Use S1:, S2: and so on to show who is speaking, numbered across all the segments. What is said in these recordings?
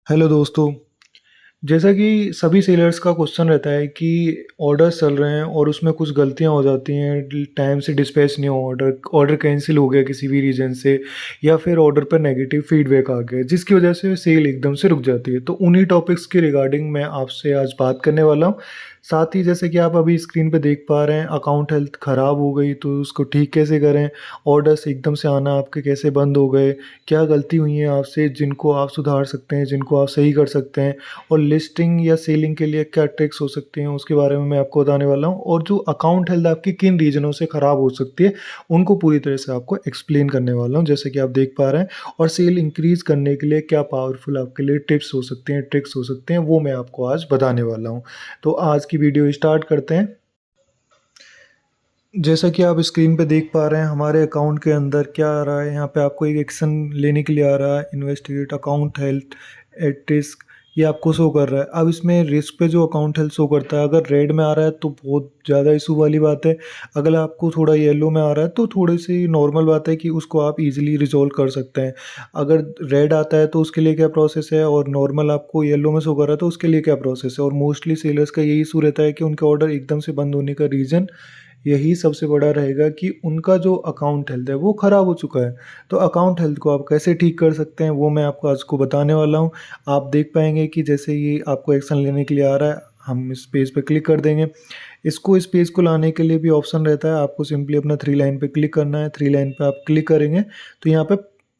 S1: Hello दोस्तों। जैसा कि सभी सेलर्स का क्वेश्चन रहता है कि ऑर्डर्स चल रहे हैं और उसमें कुछ गलतियां हो जाती हैं, टाइम से डिस्पैच नहीं हो, ऑर्डर ऑर्डर कैंसिल हो गया किसी भी रीज़न से, या फिर ऑर्डर पर नेगेटिव फीडबैक आ गया जिसकी वजह से सेल एकदम से रुक जाती है। तो उन्हीं टॉपिक्स के रिगार्डिंग मैं आपसे आज बात करने वाला हूँ। साथ ही जैसे कि आप अभी स्क्रीन पे देख पा रहे हैं, अकाउंट हेल्थ ख़राब हो गई तो उसको ठीक कैसे करें, ऑर्डर्स एकदम से आना आपके कैसे बंद हो गए, क्या गलती हुई है आपसे जिनको आप सुधार सकते हैं, जिनको आप सही कर सकते हैं, और लिस्टिंग या सेलिंग के लिए क्या ट्रिक्स हो सकती हैं उसके बारे में मैं आपको बताने वाला हूँ। और जो अकाउंट हेल्थ आपकी किन रीजनों से ख़राब हो सकती है उनको पूरी तरह से आपको एक्सप्लेन करने वाला हूँ, जैसे कि आप देख पा रहे हैं। और सेल इंक्रीज करने के लिए क्या पावरफुल आपके लिए टिप्स हो सकते हैं, ट्रिक्स हो सकते हैं, वो मैं आपको आज बताने वाला हूँ। तो आज की वीडियो स्टार्ट करते हैं। जैसा कि आप स्क्रीन पे देख पा रहे हैं, हमारे अकाउंट के अंदर क्या आ रहा है। यहाँ पे आपको एक एक्शन लेने के लिए आ रहा है, investigate account health at risk, ये आपको शो कर रहा है। अब इसमें रिस्क पे जो अकाउंट हेल्थ शो करता है, अगर रेड में आ रहा है तो बहुत ज़्यादा इशू वाली बात है। अगर आपको थोड़ा येलो में आ रहा है तो थोड़ी सी नॉर्मल बात है कि उसको आप इजीली रिजॉल्व कर सकते हैं। अगर रेड आता है तो उसके लिए क्या प्रोसेस है, और नॉर्मल आपको येलो में शो कर रहा है तो उसके लिए क्या प्रोसेस है। और मोस्टली सेलर्स का यही इशू रहता है कि उनके ऑर्डर एकदम से बंद होने का रीज़न यही सबसे बड़ा रहेगा कि उनका जो अकाउंट हेल्थ है वो ख़राब हो चुका है। तो अकाउंट हेल्थ को आप कैसे ठीक कर सकते हैं वो मैं आपको आज को बताने वाला हूँ। आप देख पाएंगे कि जैसे ये आपको एक्शन लेने के लिए आ रहा है, हम इस पेज पे क्लिक कर देंगे। इस पेज को लाने के लिए भी ऑप्शन रहता है, आपको सिंपली अपना थ्री लाइन पे क्लिक करना है। थ्री लाइन पे आप क्लिक करेंगे तो यहाँ पे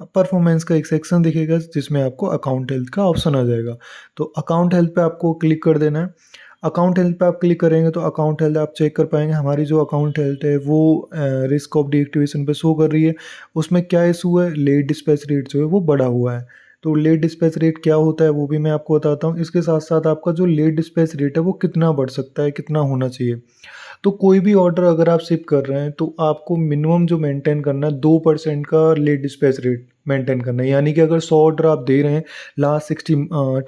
S1: परफॉर्मेंस का एक सेक्शन दिखेगा जिसमें आपको अकाउंट हेल्थ का ऑप्शन आ जाएगा। तो अकाउंट हेल्थ पे आपको क्लिक कर देना है। अकाउंट हेल्थ पे आप क्लिक करेंगे तो अकाउंट हेल्थ आप चेक कर पाएंगे। हमारी जो अकाउंट हेल्थ है वो रिस्क ऑफ डीएक्टिवेशन पे शो कर रही है। उसमें क्या इशू है, लेट डिस्पैच रेट जो है वो बढ़ा हुआ है। तो लेट डिस्पैच रेट क्या होता है वो भी मैं आपको बताता हूँ। इसके साथ साथ आपका जो लेट डिस्पैच रेट है वो कितना बढ़ सकता है, कितना होना चाहिए। तो कोई भी ऑर्डर अगर आप शिप कर रहे हैं तो आपको मिनिमम जो मेंटेन करना है 2% का लेट डिस्पैच रेट मेंटेन करना है। यानी कि अगर 100 ऑर्डर आप दे रहे हैं लास्ट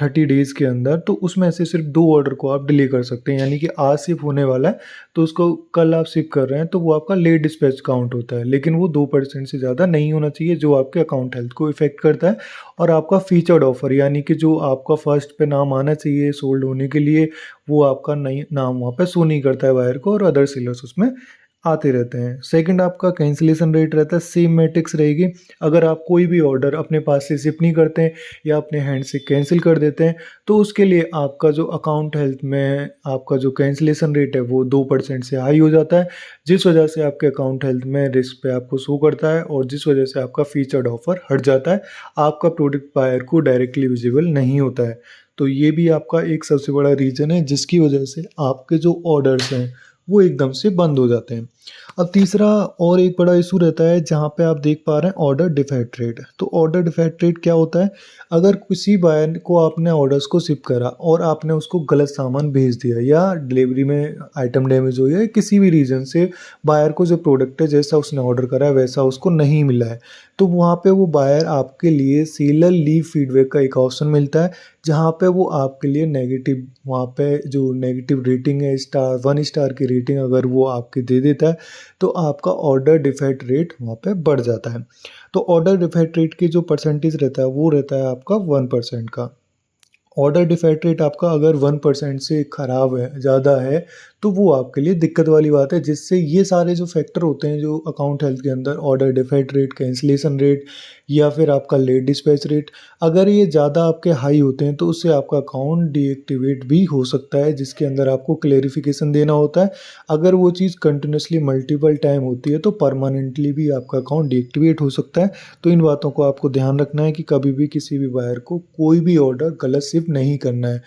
S1: 30 डेज के अंदर, तो उसमें से सिर्फ 2 ऑर्डर को आप डिले कर सकते हैं। यानी कि आज शिप होने वाला है तो उसको कल आप शिप कर रहे हैं तो वो आपका लेट डिस्पैच काउंट होता है, लेकिन वो 2% से ज़्यादा नहीं होना चाहिए जो आपके अकाउंट हेल्थ को इफेक्ट करता है। और आपका फीचर्ड ऑफर यानी कि जो आपका फर्स्ट पे नाम आना चाहिए सोल्ड होने के लिए, वो आपका नहीं नाम वहाँ पे शो नहीं करता है बायर को, और अदर सेलर्स उसमें आते रहते हैं। सेकंड आपका कैंसिलेशन रेट रहता है, सेम मैट्रिक्स रहेगी। अगर आप कोई भी ऑर्डर अपने पास से शिप नहीं करते हैं या अपने हैंड से कैंसिल कर देते हैं तो उसके लिए आपका जो अकाउंट हेल्थ में आपका जो कैंसिलेशन रेट है वो 2% से हाई हो जाता है, जिस वजह से आपके अकाउंट हेल्थ में रिस्क पे आपको शो करता है और जिस वजह से आपका फीचर्ड ऑफर हट जाता है। आपका प्रोडक्ट बायर को डायरेक्टली विजिबल नहीं होता है। तो ये भी आपका एक सबसे बड़ा रीज़न है जिसकी वजह से आपके जो ऑर्डर्स हैं वो एकदम से बंद हो जाते हैं। अब तीसरा और एक बड़ा इशू रहता है जहाँ पे आप देख पा रहे हैं ऑर्डर डिफेक्ट रेट। तो ऑर्डर डिफेक्ट रेट क्या होता है, अगर किसी बायर को आपने ऑर्डर्स को शिप करा और आपने उसको गलत सामान भेज दिया या डिलीवरी में आइटम डैमेज हो, या किसी भी रीज़न से बायर को जो प्रोडक्ट है जैसा उसने ऑर्डर करा है वैसा उसको नहीं मिला है, तो वहाँ पे वो बायर आपके लिए सेलर लीव फीडबैक का एक ऑप्शन मिलता है जहाँ पे वो आपके लिए नेगेटिव, वहाँ पे जो नेगेटिव रेटिंग है स्टार 1 स्टार की रेटिंग अगर वो आपके दे देता है तो आपका ऑर्डर डिफेक्ट रेट वहाँ पे बढ़ जाता है। तो ऑर्डर डिफेक्ट रेट की जो परसेंटेज रहता है वो रहता है आपका 1% का। ऑर्डर डिफेक्ट रेट आपका अगर 1% से ख़राब है, ज़्यादा है, तो वो आपके लिए दिक्कत वाली बात है, जिससे ये सारे जो फैक्टर होते हैं जो अकाउंट हेल्थ के अंदर, order defect rate, cancellation rate या फिर आपका लेट डिस्पैच रेट, अगर ये ज़्यादा आपके हाई होते हैं तो उससे आपका अकाउंट डीएक्टिवेट भी हो सकता है, जिसके अंदर आपको क्लेरिफिकेशन देना होता है। अगर वो चीज़ कंटिन्यूसली मल्टीपल टाइम होती है तो परमानेंटली भी आपका अकाउंट डीएक्टिवेट हो सकता है। तो इन बातों को आपको ध्यान रखना है कि कभी भी किसी भी बायर को कोई भी ऑर्डर गलत शिप नहीं करना है।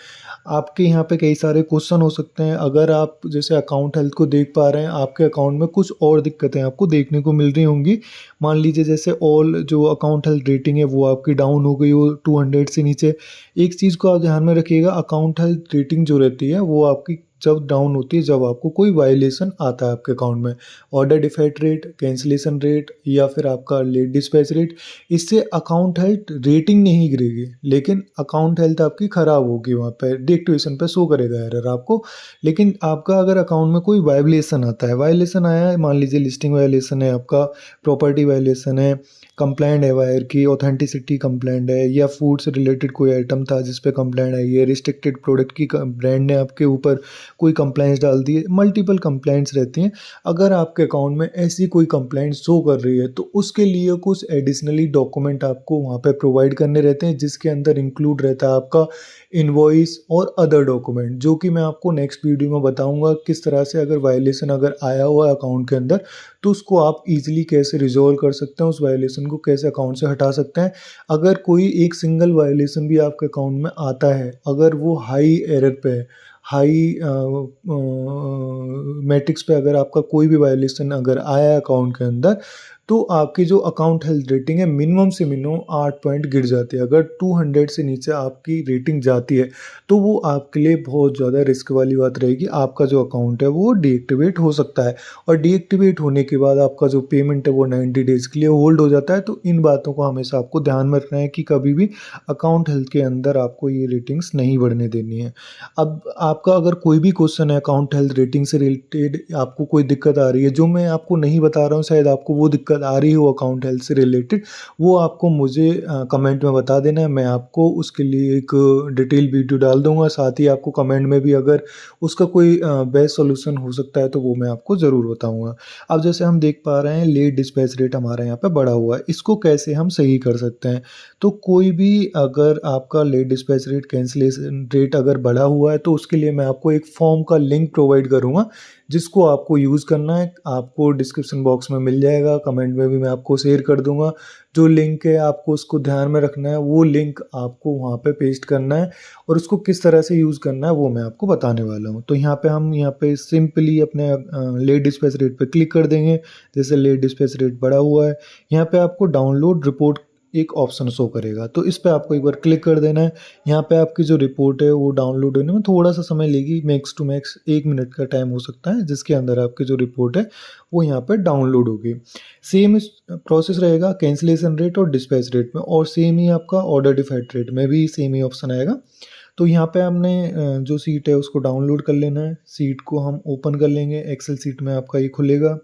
S1: आपके यहाँ पे कई सारे क्वेश्चन हो सकते हैं। अगर आप जैसे अकाउंट हेल्थ को देख पा रहे हैं, आपके अकाउंट में कुछ और दिक्कतें आपको देखने को मिल रही होंगी। मान लीजिए जैसे ऑल जो अकाउंट हेल्थ रेटिंग है वो आपकी डाउन हो गई हो 200 से नीचे। एक चीज़ को आप ध्यान में रखिएगा, अकाउंट हेल्थ रेटिंग जो रहती है वो आपकी जब डाउन होती है जब आपको कोई वायलेशन आता है आपके अकाउंट में। Order defect rate, cancellation rate या फिर आपका लेट डिस्पैच रेट, इससे अकाउंट हेल्थ रेटिंग नहीं गिरेगी लेकिन अकाउंट हेल्थ आपकी ख़राब होगी। वहाँ पे डीएक्टिवेशन पे शो करेगा एरर आपको। लेकिन आपका अगर अकाउंट में कोई वायलेशन आता है, वायलेशन आया है, मान लीजिए लिस्टिंग वायलेशन है, आपका प्रॉपर्टी वायलेशन है, कंप्लेंट है वायर की, ऑथेंटिसिटी कंप्लेंट है, या फूड से रिलेटेड कोई आइटम था जिस पे कंप्लेंट आई है, रिस्ट्रिक्टेड प्रोडक्ट की ब्रांड ने आपके ऊपर कोई कंप्लेंट्स डाल दी है, मल्टीपल कंप्लेंट्स रहती हैं। अगर आपके अकाउंट में ऐसी कोई कंप्लेंट शो कर रही है तो उसके लिए कुछ एडिशनली डॉक्यूमेंट आपको वहाँ पे प्रोवाइड करने रहते हैं, जिसके अंदर इंक्लूड रहता है आपका इनवॉइस और अदर डॉक्यूमेंट, जो कि मैं आपको नेक्स्ट वीडियो में बताऊंगा किस तरह से अगर वायलेशन अगर आया हुआ है अकाउंट के अंदर तो उसको आप इजीली कैसे रिजॉल्व कर सकते हैं, उस वायलेशन को कैसे अकाउंट से हटा सकते हैं। अगर कोई एक सिंगल वायलेशन भी आपके अकाउंट में आता है, अगर वो हाई एरर पे है, हाई मैट्रिक्स पे अगर आपका कोई भी वायलेशन अगर आया है अकाउंट के अंदर, तो आपकी जो अकाउंट हेल्थ रेटिंग है मिनिमम से मिनिमम 8 पॉइंट गिर जाती है। अगर 200 से नीचे आपकी रेटिंग जाती है तो वो आपके लिए बहुत ज़्यादा रिस्क वाली बात रहेगी। आपका जो अकाउंट है वो डीएक्टिवेट हो सकता है, और डीएक्टिवेट होने के बाद आपका जो पेमेंट है वो 90 डेज़ के लिए होल्ड हो जाता है। तो इन बातों को हमेशा आपको ध्यान में रखना है कि कभी भी अकाउंट हेल्थ के अंदर आपको ये रेटिंग्स नहीं बढ़ने देनी है। अब आपका अगर कोई भी क्वेश्चन है अकाउंट हेल्थ रेटिंग से रिलेटेड, आपको कोई दिक्कत आ रही है जो मैं आपको नहीं बता रहा हूँ, शायद आपको वो दिक्कत आ रही हो अकाउंट हेल्थ से रिलेटेड, वो आपको मुझे कमेंट में बता देना है। मैं आपको उसके लिए एक डिटेल वीडियो डाल दूंगा। साथ ही आपको कमेंट में भी अगर उसका कोई बेस्ट सोल्यूशन हो सकता है तो वो मैं आपको ज़रूर बताऊंगा। अब जैसे हम देख पा रहे हैं लेट डिस्पैच रेट हमारा यहाँ पे बढ़ा हुआ है, इसको कैसे हम सही कर सकते हैं। तो कोई भी अगर आपका late dispatch rate, cancellation rate अगर बढ़ा हुआ है तो उसके लिए मैं आपको एक फॉर्म का लिंक प्रोवाइड करूँगा, जिसको आपको यूज़ करना है। आपको डिस्क्रिप्शन बॉक्स में मिल जाएगा, कमेंट में भी मैं आपको शेयर कर दूंगा। जो लिंक है आपको उसको ध्यान में रखना है, वो लिंक आपको वहाँ पे पेस्ट करना है, और उसको किस तरह से यूज़ करना है वो मैं आपको बताने वाला हूँ। तो यहाँ पे हम यहाँ पे सिंपली अपने लेट डिस्पैच रेट पे क्लिक कर देंगे। जैसे लेट डिस्पैच रेट बढ़ा हुआ है, यहाँ पे आपको डाउनलोड रिपोर्ट एक ऑप्शन शो करेगा, तो इस पे आपको एक बार क्लिक कर देना है। यहाँ पे आपकी जो रिपोर्ट है वो डाउनलोड होने में थोड़ा सा समय लेगी, मैक्स टू मैक्स 1 मिनट का टाइम हो सकता है, जिसके अंदर आपकी जो रिपोर्ट है वो यहाँ पे डाउनलोड होगी। सेम प्रोसेस रहेगा कैंसिलेशन रेट और डिस्पैच रेट में, और सेम ही आपका ऑर्डर डिफेक्ट रेट में भी सेम ही ऑप्शन आएगा। तो यहाँ पे हमने जो सीट है उसको डाउनलोड कर लेना है। सीट को हम ओपन कर लेंगे, एक्सेल सीट में आपका ये खुलेगा।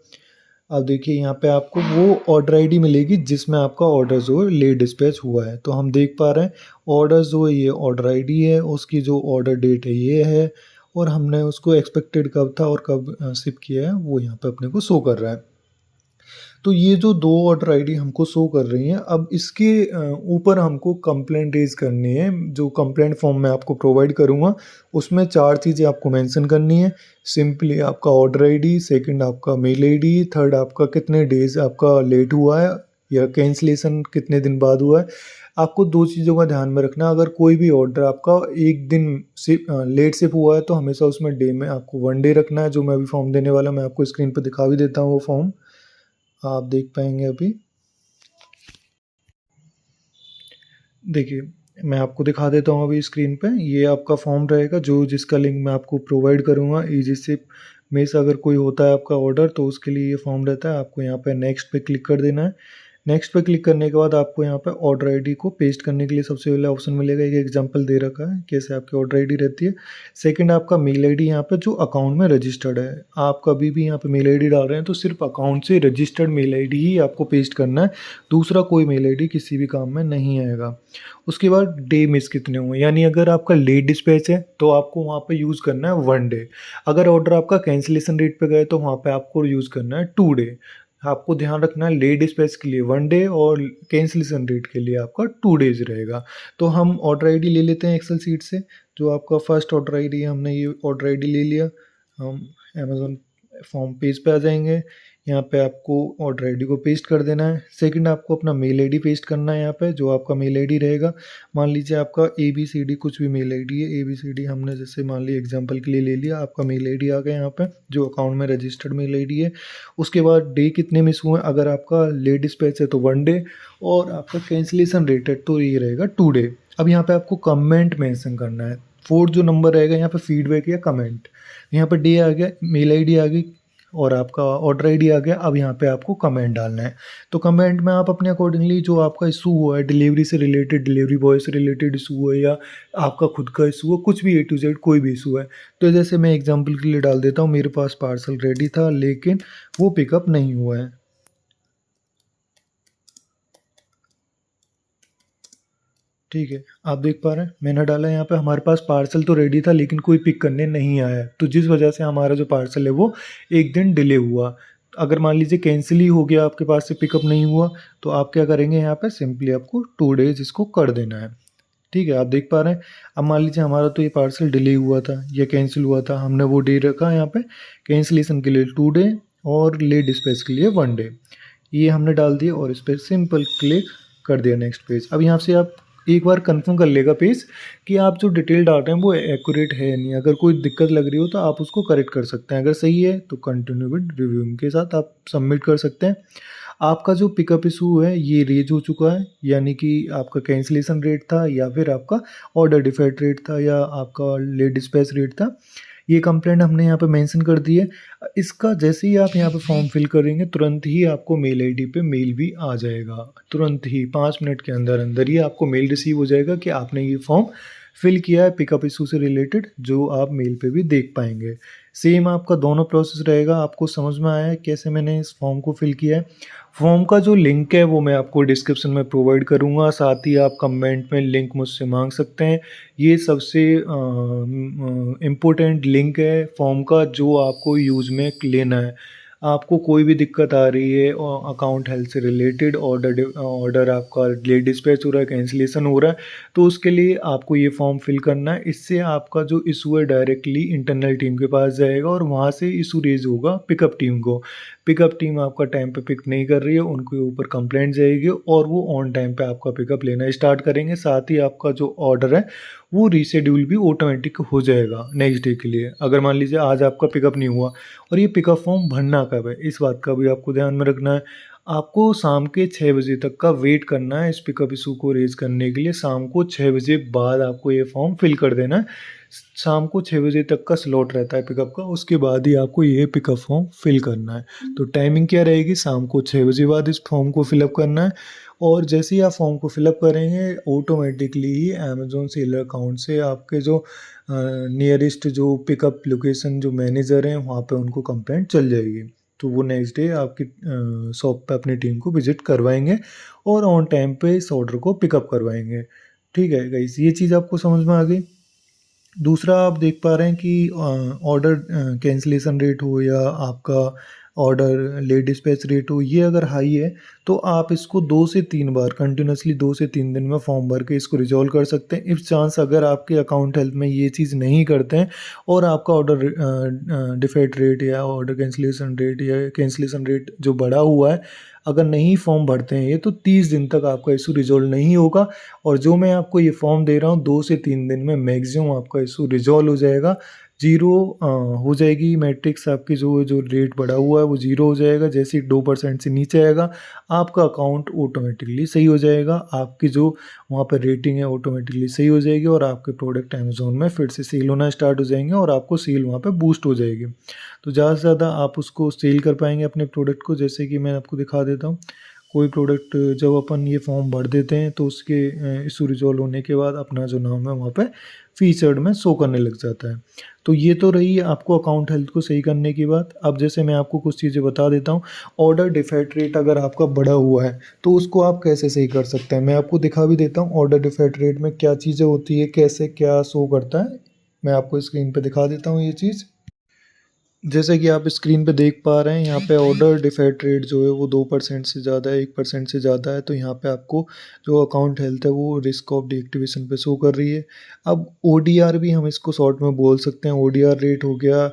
S1: अब देखिए यहाँ पे आपको वो ऑर्डर आईडी मिलेगी जिसमें आपका ऑर्डर जो है लेट डिस्पैच हुआ है। तो हम देख पा रहे हैं ऑर्डर जो है ये ऑर्डर आईडी है, उसकी जो ऑर्डर डेट है ये है, और हमने उसको एक्सपेक्टेड कब था और कब शिप किया है वो यहाँ पे अपने को शो कर रहा है। तो ये जो दो ऑर्डर आईडी हमको शो कर रही हैं, अब इसके ऊपर हमको कंप्लेंट रेज करनी है। जो कंप्लेंट फॉर्म मैं आपको प्रोवाइड करूँगा उसमें 4 चीज़ें आपको मेंशन करनी है। सिंपली आपका ऑर्डर आईडी, सेकंड आपका मेल आईडी, थर्ड आपका कितने डेज आपका लेट हुआ है या कैंसिलेशन कितने दिन बाद हुआ है। आपको 2 चीज़ों का ध्यान में रखना, अगर कोई भी ऑर्डर आपका एक दिन से लेट शिप हुआ है तो हमेशा उसमें डे में आपको 1 डे रखना है। जो मैं अभी फॉर्म देने वाला मैं आपको स्क्रीन पर दिखा भी देता हूँ, वो फॉर्म आप देख पाएंगे अभी। देखिए मैं आपको दिखा देता हूँ अभी स्क्रीन पे, ये आपका फॉर्म रहेगा जो जिसका लिंक मैं आपको प्रोवाइड करूँगा। इजी सिप में से अगर कोई होता है आपका ऑर्डर तो उसके लिए ये फॉर्म रहता है। आपको यहाँ पे नेक्स्ट पे क्लिक कर देना है। नेक्स्ट पे क्लिक करने के बाद आपको यहाँ पे ऑर्डर आईडी को पेस्ट करने के लिए सबसे पहले ऑप्शन मिलेगा, एक एग्जांपल दे रखा है कैसे आपकी ऑर्डर आईडी रहती है। सेकंड आपका मेल आईडी यहाँ पे जो अकाउंट में रजिस्टर्ड है, आप कभी भी यहाँ पे मेल आईडी डाल रहे हैं तो सिर्फ अकाउंट से रजिस्टर्ड मेल आईडी ही आपको पेस्ट करना है, दूसरा कोई मेल आईडी किसी भी काम में नहीं आएगा। उसके बाद डे मिस कितने हुए, यानी अगर आपका लेट डिस्पैच है तो आपको वहाँ पे यूज़ करना है 1 डे। अगर ऑर्डर आपका कैंसिलेशन रेट पे गए तो वहाँ पे आपको यूज़ करना है 2 डे। आपको ध्यान रखना है लेट डिस्पैच के लिए 1 डे और कैंसिलेशन रेट के लिए आपका 2 डेज रहेगा। तो हम ऑर्डर आईडी ले लेते हैं एक्सेल सीट से। जो आपका फर्स्ट ऑर्डर आईडी है, हमने ये ऑर्डर आईडी ले लिया। हम अमेज़न फॉर्म पेज पे आ जाएंगे। यहाँ पे आपको ऑर्डर आईडी को पेस्ट कर देना है। सेकंड आपको अपना मेल आईडी पेस्ट करना है यहाँ पे, जो आपका मेल आईडी रहेगा। मान लीजिए आपका ABCD कुछ भी मेल आईडी है, ABCD हमने जैसे मान लिया एग्जांपल के लिए ले लिया। आपका मेल आईडी आ गया यहाँ पे जो अकाउंट में रजिस्टर्ड मेल आईडी है। उसके बाद डे कितने मिस हुए, अगर आपका लेट डिस्पैच है तो 1 डे, और आपका कैंसिलेशन रेट है तो ये रहेगा 2 डे। अब यहाँ पे आपको कमेंट मेंशन करना है। फोर्थ जो नंबर रहेगा यहाँ पे फीडबैक या कमेंट। यहाँ पे डे आ गया, मेल आईडी आ गई और आपका ऑर्डर आईडी आ गया। अब यहाँ पे आपको कमेंट डालना है। तो कमेंट में आप अपने अकॉर्डिंगली जो आपका इशू हुआ है, डिलीवरी से रिलेटेड, डिलीवरी बॉय से रिलेटेड इशू है या आपका खुद का इशू है, कुछ भी A to Z कोई भी इशू है। तो जैसे मैं एग्जांपल के लिए डाल देता हूँ, मेरे पास पार्सल रेडी था लेकिन वो पिकअप नहीं हुआ है। ठीक है, आप देख पा रहे हैं मैंने डाला यहाँ पे, हमारे पास पार्सल तो रेडी था लेकिन कोई पिक करने नहीं आया है, तो जिस वजह से हमारा जो पार्सल है वो एक दिन डिले हुआ। अगर मान लीजिए कैंसिल ही हो गया, आपके पास से पिकअप नहीं हुआ, तो आप क्या करेंगे, यहाँ पे सिंपली आपको 2 डेज इसको कर देना है। ठीक है, आप देख पा रहे हैं। अब मान लीजिए हमारा तो ये पार्सल डिले हुआ था या कैंसिल हुआ था, हमने वो डे रखा यहाँ पे कैंसिलेशन के लिए 2 डे और लेट डिस्पैच के लिए 1 डे। ये हमने डाल दिया और इस पर सिंपल क्लिक कर दिया नेक्स्ट पेज। अब यहाँ से आप एक बार कंफर्म कर लेगा पेज कि आप जो डिटेल डाल रहे हैं वो एक्यूरेट है या नहीं। अगर कोई दिक्कत लग रही हो तो आप उसको करेक्ट कर सकते हैं, अगर सही है तो कंटिन्यू विद रिव्यूइंग के साथ आप सबमिट कर सकते हैं। आपका जो पिकअप इशू है ये रेज हो चुका है, यानी कि आपका कैंसिलेशन रेट था या फिर आपका ऑर्डर डिफेक्ट रेट था या आपका लेट डिस्पैच रेट था, ये कंप्लेंट हमने यहाँ पे मेंशन कर दी है। इसका जैसे ही आप यहाँ पे फॉर्म फिल करेंगे तुरंत ही आपको मेल आईडी पे मेल भी आ जाएगा। तुरंत ही 5 मिनट के अंदर अंदर ही आपको मेल रिसीव हो जाएगा कि आपने ये फॉर्म फिल किया है पिकअप इशू से रिलेटेड, जो आप मेल पे भी देख पाएंगे। सेम आपका दोनों प्रोसेस रहेगा। आपको समझ में आया है कैसे मैंने इस फॉर्म को फिल किया है? फॉर्म का जो लिंक है वो मैं आपको डिस्क्रिप्शन में प्रोवाइड करूँगा, साथ ही आप कमेंट में लिंक मुझसे मांग सकते हैं। ये सबसे इम्पोर्टेंट लिंक है फॉर्म का जो आपको यूज़ में लेना है। आपको कोई भी दिक्कत आ रही है और अकाउंट हेल्थ से रिलेटेड, ऑर्डर आपका लेट डिस्पैच हो रहा है, कैंसिलेशन हो रहा है, तो उसके लिए आपको ये फॉर्म फिल करना है। इससे आपका जो इशू है डायरेक्टली इंटरनल टीम के पास जाएगा और वहाँ से इशू रेज होगा पिकअप टीम को। पिकअप टीम आपका टाइम पे पिक नहीं कर रही है, उनके ऊपर कंप्लेंट जाएगी और वो ऑन टाइम पे आपका पिकअप लेना स्टार्ट करेंगे। साथ ही आपका जो ऑर्डर है वो रीशेड्यूल भी ऑटोमेटिक हो जाएगा नेक्स्ट डे के लिए। अगर मान लीजिए आज आपका पिकअप नहीं हुआ, और ये पिकअप फॉर्म भरना कब है इस बात का भी आपको ध्यान में रखना है। आपको शाम के 6 बजे तक का वेट करना है इस पिकअप इशू को रेज करने के लिए। शाम को 6 बजे बाद आपको ये फॉर्म फिल कर देना है। शाम को 6 बजे तक का स्लॉट रहता है पिकअप का, उसके बाद ही आपको ये पिकअप फॉर्म फिल करना है। तो टाइमिंग क्या रहेगी, शाम को 6 बजे बाद इस फॉर्म को फिलअप करना है। और जैसे ही आप फॉर्म को फिलअप करेंगे ऑटोमेटिकली ही अमेजोन सेलर अकाउंट से आपके जो नियरेस्ट जो पिकअप लोकेशन जो मैनेजर हैं वहाँ पे उनको कंप्लेंट चल जाएगी। तो वो नेक्स्ट डे आपकी शॉप पे अपनी टीम को विजिट करवाएंगे और ऑन टाइम पे इस ऑर्डर को पिकअप करवाएंगे। ठीक है गाइस, ये चीज़ आपको समझ में आ गई। दूसरा आप देख पा रहे हैं कि ऑर्डर कैंसिलेशन रेट हो या आपका ऑर्डर लेट डिस्पैच रेट हो, ये अगर हाई है तो आप इसको 2 से 3 बार कंटिन्यूसली 2 से 3 दिन में फॉर्म भर के इसको रिजॉल्व कर सकते हैं। इफ चांस अगर आपके अकाउंट हेल्थ में ये चीज़ नहीं करते हैं और आपका ऑर्डर डिफेक्ट रेट या ऑर्डर कैंसिलेशन रेट या कैंसिलेशन रेट जो बढ़ा हुआ है, अगर नहीं फॉर्म भरते हैं ये, तो 30 दिन तक आपका इशू रिजॉल्व नहीं होगा। और जो मैं आपको ये फॉर्म दे रहा हूँ 2 से 3 दिन में मैक्सिमम आपका इशू रिजॉल्व हो जाएगा। जीरो हो जाएगी मैट्रिक्स आपकी, जो जो रेट बढ़ा हुआ है वो जीरो हो जाएगा। जैसे ही 2% से नीचे आएगा आपका अकाउंट ऑटोमेटिकली सही हो जाएगा। आपकी जो वहाँ पर रेटिंग है ऑटोमेटिकली सही हो जाएगी और आपके प्रोडक्ट अमेज़ोन में फिर से सेल होना स्टार्ट हो जाएंगे और आपको सेल वहाँ पे बूस्ट हो जाएगी। तो ज़्यादा से ज़्यादा आप उसको सेल कर पाएंगे अपने प्रोडक्ट को। जैसे कि मैं आपको दिखा देता हूँ, कोई प्रोडक्ट जब अपन ये फॉर्म भर देते हैं तो उसके इशू रिजॉल्व होने के बाद अपना जो नाम है वहाँ पे फीचर्ड में शो करने लग जाता है। तो ये तो रही आपको अकाउंट हेल्थ को सही करने की बात। अब जैसे मैं आपको कुछ चीज़ें बता देता हूँ। ऑर्डर डिफेक्ट रेट अगर आपका बढ़ा हुआ है तो उसको आप कैसे सही कर सकते हैं, मैं आपको दिखा भी देता हूँ। ऑर्डर डिफेक्ट रेट में क्या चीज़ें होती है, कैसे क्या शो करता है, मैं आपको स्क्रीन पे दिखा देता हूँ ये चीज़। जैसे कि आप स्क्रीन पे देख पा रहे हैं यहाँ पे ऑर्डर डिफेक्ट रेट जो है वो 2% से ज़्यादा है, 1% से ज़्यादा है। तो यहाँ पे आपको जो अकाउंट हेल्थ है वो रिस्क ऑफ डीएक्टिवेशन पे शो कर रही है। अब ओडीआर भी हम इसको शॉर्ट में बोल सकते हैं। ओडीआर रेट हो गया,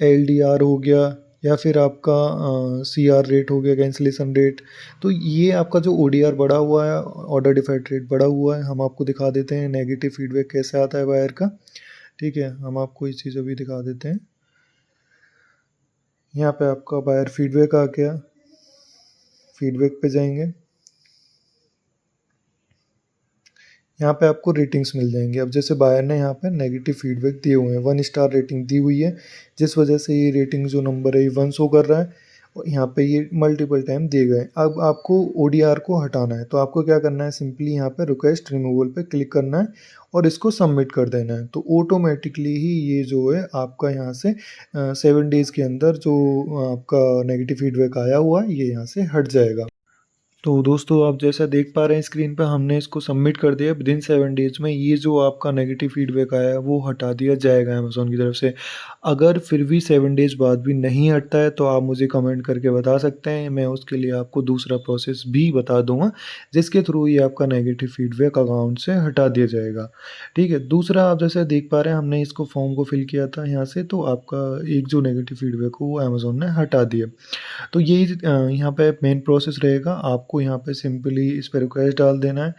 S1: एलडीआर हो गया, या फिर आपका सीआर रेट हो गया, कैंसिलेशन रेट। तो ये आपका जो ओडीआर बढ़ा हुआ है, ऑर्डर डिफेक्ट रेट बढ़ा हुआ है, हम आपको दिखा देते हैं नेगेटिव फीडबैक कैसे आता है बायर का। ठीक है, हम आपको ये चीज़ अभी दिखा देते हैं। यहाँ पे आपका बायर फीडबैक आ गया, फीडबैक पे जाएंगे। यहाँ पे आपको रेटिंग्स मिल जाएंगे। अब जैसे बायर ने यहाँ पे नेगेटिव फीडबैक दिए हुए हैं, 1 स्टार रेटिंग दी हुई है, जिस वजह से ये रेटिंग जो नंबर है ये 1 शो कर रहा है और यहाँ पे ये मल्टीपल टाइम दिए गए। अब आपको ओडीआर को हटाना है, तो आपको क्या करना है, सिंपली यहाँ पे रिक्वेस्ट रिमूवल पे क्लिक करना है और इसको सबमिट कर देना है। तो ऑटोमेटिकली ही ये जो है आपका यहाँ से 7 डेज़ के अंदर जो आपका नेगेटिव फीडबैक आया हुआ है ये यहाँ से हट जाएगा। तो दोस्तों आप जैसा देख पा रहे हैं स्क्रीन पे, हमने इसको सबमिट कर दिया। विदिन 7 डेज़ में ये जो आपका नेगेटिव फीडबैक आया है वो हटा दिया जाएगा अमेज़न की तरफ से। अगर फिर भी 7 डेज़ बाद भी नहीं हटता है तो आप मुझे कमेंट करके बता सकते हैं, मैं उसके लिए आपको दूसरा प्रोसेस भी बता दूँगा जिसके थ्रू ये आपका नेगेटिव फीडबैक अकाउंट से हटा दिया जाएगा। ठीक है, दूसरा आप जैसे देख पा रहे हैं हमने इसको फॉर्म को फिल किया था यहाँ से, तो आपका एक जो नेगेटिव फीडबैक हो वो अमेज़न ने हटा दिया। तो यही यहाँ पे मेन प्रोसेस रहेगा। आपको यहाँ पे सिंपली इस पे रिक्वेस्ट डाल देना है।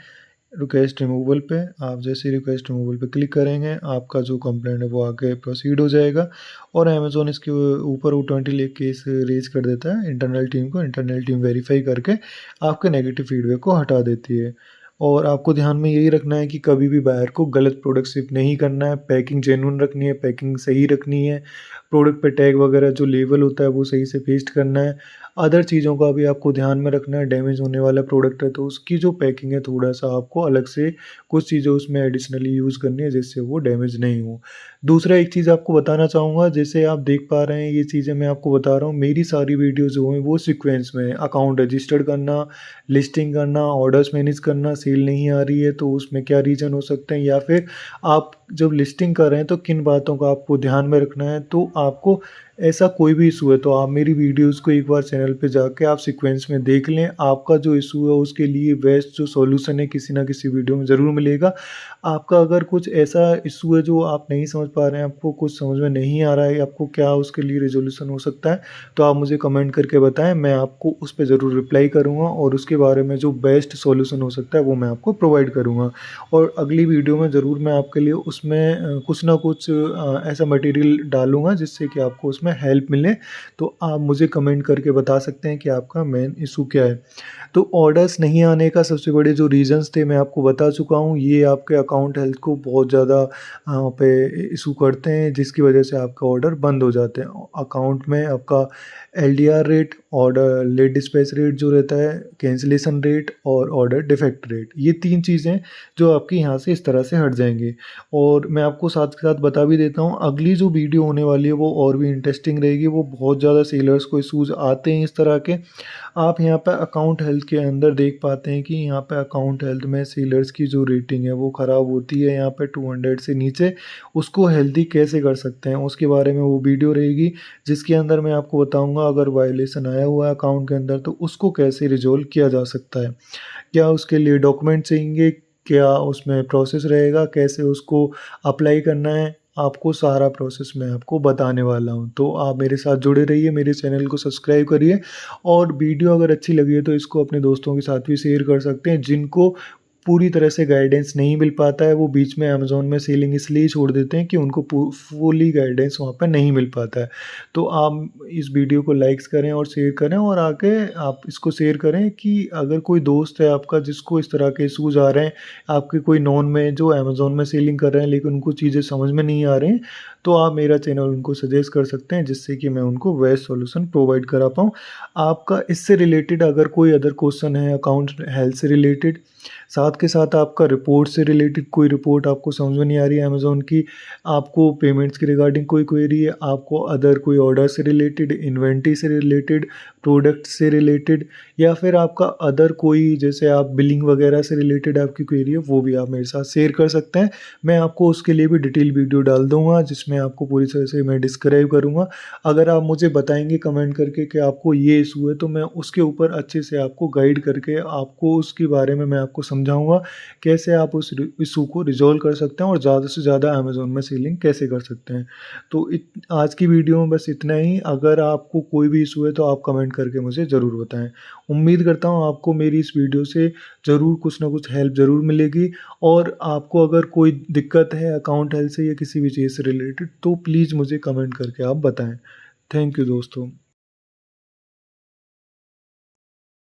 S1: रिक्वेस्ट रिमूवल पे आप जैसे रिक्वेस्ट रिमूवल पे क्लिक करेंगे, आपका जो कंप्लेंट है वो आगे प्रोसीड हो जाएगा और अमेज़न इसके ऊपर O20 लिख के इस रेज़ कर देता है इंटरनल टीम को। इंटरनल टीम वेरीफाई करके आपके नेगेटिव फीडबैक को हटा देती है। और आपको ध्यान में यही रखना है कि कभी भी बायर को गलत प्रोडक्ट शिप नहीं करना है, पैकिंग जेन्युइन रखनी है, पैकिंग सही रखनी है, प्रोडक्ट पे टैग वगैरह जो लेबल होता है वो सही से पेस्ट करना है। अदर चीज़ों का भी आपको ध्यान में रखना है, डैमेज होने वाला प्रोडक्ट है तो उसकी जो पैकिंग है थोड़ा-सा आपको अलग से कुछ चीज़ें उसमें एडिशनली यूज़ करनी है जिससे वो डैमेज नहीं हो। दूसरा एक चीज़ आपको बताना चाहूँगा, जैसे आप देख पा रहे हैं ये चीज़ें मैं आपको बता रहा हूँ, मेरी सारी वीडियो जो हैं वो सीक्वेंस में है। अकाउंट रजिस्टर्ड करना, लिस्टिंग करना, ऑर्डर्स मैनेज करना, सेल नहीं आ रही है तो उसमें क्या रीज़न हो सकते हैं, या फिर आप जब लिस्टिंग कर रहे हैं तो किन बातों का आपको ध्यान में रखना है। तो आपको ऐसा कोई भी इशू है तो आप मेरी वीडियोज़ को एक बार चैनल पे जाके आप सीक्वेंस में देख लें। आपका जो इशू है उसके लिए बेस्ट जो सॉल्यूशन है किसी ना किसी वीडियो में ज़रूर मिलेगा। आपका अगर कुछ ऐसा इशू है जो आप नहीं समझ पा रहे हैं, आपको कुछ समझ में नहीं आ रहा है, आपको क्या उसके लिए रिज़ॉल्यूशन हो सकता है, तो आप मुझे कमेंट करके बताएँ, मैं आपको उस पे ज़रूर रिप्लाई करूँगा और उसके बारे में जो बेस्ट सॉल्यूशन हो सकता है वो मैं आपको प्रोवाइड करूँगा। और अगली वीडियो में ज़रूर मैं आपके लिए उसमें कुछ ना कुछ ऐसा मटेरियल डालूँगा जिससे कि आपको उसमें हेल्प मिले। तो आप मुझे कमेंट करके बता सकते हैं कि आपका मेन इशू क्या है। तो ऑर्डर्स नहीं आने का सबसे बड़े जो रीज़न्स थे मैं आपको बता चुका हूँ। ये आपके अकाउंट हेल्थ को बहुत ज़्यादा पे इशू करते हैं जिसकी वजह से आपका ऑर्डर बंद हो जाते हैं। अकाउंट में आपका LDR rate, order late dispatch rate जो रहता है, कैंसिलेशन रेट और ऑर्डर डिफेक्ट रेट, ये 3 चीज़ें जो आपकी यहाँ से इस तरह से हट जाएँगी। और मैं आपको साथ के साथ बता भी देता हूँ, अगली जो वीडियो होने वाली है वो और भी इंटरेस्टिंग रहेगी। वो बहुत ज़्यादा सेलर्स को इश्यूज़ आते हैं इस तरह के। आप यहाँ पे अकाउंट हेल्थ के अंदर देख पाते हैं कि यहाँ पे अकाउंट हेल्थ में सेलर्स की जो रेटिंग है वो ख़राब होती है यहाँ पे 200 से नीचे। उसको हेल्दी कैसे कर सकते हैं उसके बारे में वो वीडियो रहेगी, जिसके अंदर मैं आपको बताऊँगा अगर वायलेशन आया हुआ है अकाउंट के अंदर तो उसको कैसे रिज़ॉल्व किया जा सकता है। क्या उसके लिए डॉक्यूमेंट चाहिए, क्या उसमें प्रोसेस रहेगा, कैसे उसको अप्लाई करना है, आपको सारा प्रोसेस मैं आपको बताने वाला हूँ। तो आप मेरे साथ जुड़े रहिए, मेरे चैनल को सब्सक्राइब करिए और वीडियो अगर अच्छी लगी है तो इसको अपने दोस्तों के साथ भी शेयर कर सकते हैं जिनको पूरी तरह से गाइडेंस नहीं मिल पाता है। वो बीच में अमेज़न में सेलिंग इसलिए छोड़ देते हैं कि उनको फुली गाइडेंस वहाँ पे नहीं मिल पाता है। तो आप इस वीडियो को लाइक्स करें और शेयर करें और आगे आप इसको शेयर करें कि अगर कोई दोस्त है आपका जिसको इस तरह के इश्यूज़ आ रहे हैं, आपके कोई नोन में जो अमेज़न में सेलिंग कर रहे हैं लेकिन उनको चीज़ें समझ में नहीं आ रही हैं, तो आप मेरा चैनल उनको सजेस्ट कर सकते हैं जिससे कि मैं उनको बेस्ट सॉल्यूशन प्रोवाइड करा पाऊँ। आपका इससे रिलेटेड अगर कोई अदर क्वेश्चन है अकाउंट हेल्थ से रिलेटेड, साथ के साथ आपका रिपोर्ट से रिलेटेड कोई रिपोर्ट आपको समझ में नहीं आ रही है अमेज़न की, आपको पेमेंट्स के रिगार्डिंग कोई क्वेरी है, आपको अदर कोई ऑर्डर से रिलेटेड, इन्वेंटरी से रिलेटेड, प्रोडक्ट से रिलेटेड, या फिर आपका अदर कोई जैसे आप बिलिंग वगैरह से रिलेटेड आपकी क्वेरी है, वो भी आप मेरे साथ शेयर कर सकते हैं। मैं आपको उसके लिए भी डिटेल वीडियो डाल दूँगा जिसमें आपको पूरी तरह से मैं डिस्क्राइब करूँगा। अगर आप मुझे बताएँगे कमेंट करके कि आपको ये इशू है तो मैं उसके ऊपर अच्छे से आपको गाइड करके आपको उसके बारे में मैं आपको समझाऊँगा कैसे आप उस इशू को रिज़ॉल्व कर सकते हैं और ज़्यादा से ज़्यादा अमेज़न में सेलिंग कैसे कर सकते हैं। तो आज की वीडियो में बस इतना ही। अगर आपको कोई भी इशू है तो आप कमेंट करके मुझे ज़रूर बताएँ। उम्मीद करता हूँ आपको मेरी इस वीडियो से ज़रूर कुछ ना कुछ हेल्प ज़रूर मिलेगी और आपको अगर कोई दिक्कत है अकाउंट हेल्थ से या किसी भी चीज़ से रिलेटेड तो प्लीज़ मुझे कमेंट करके आप बताएँ। थैंक यू दोस्तों।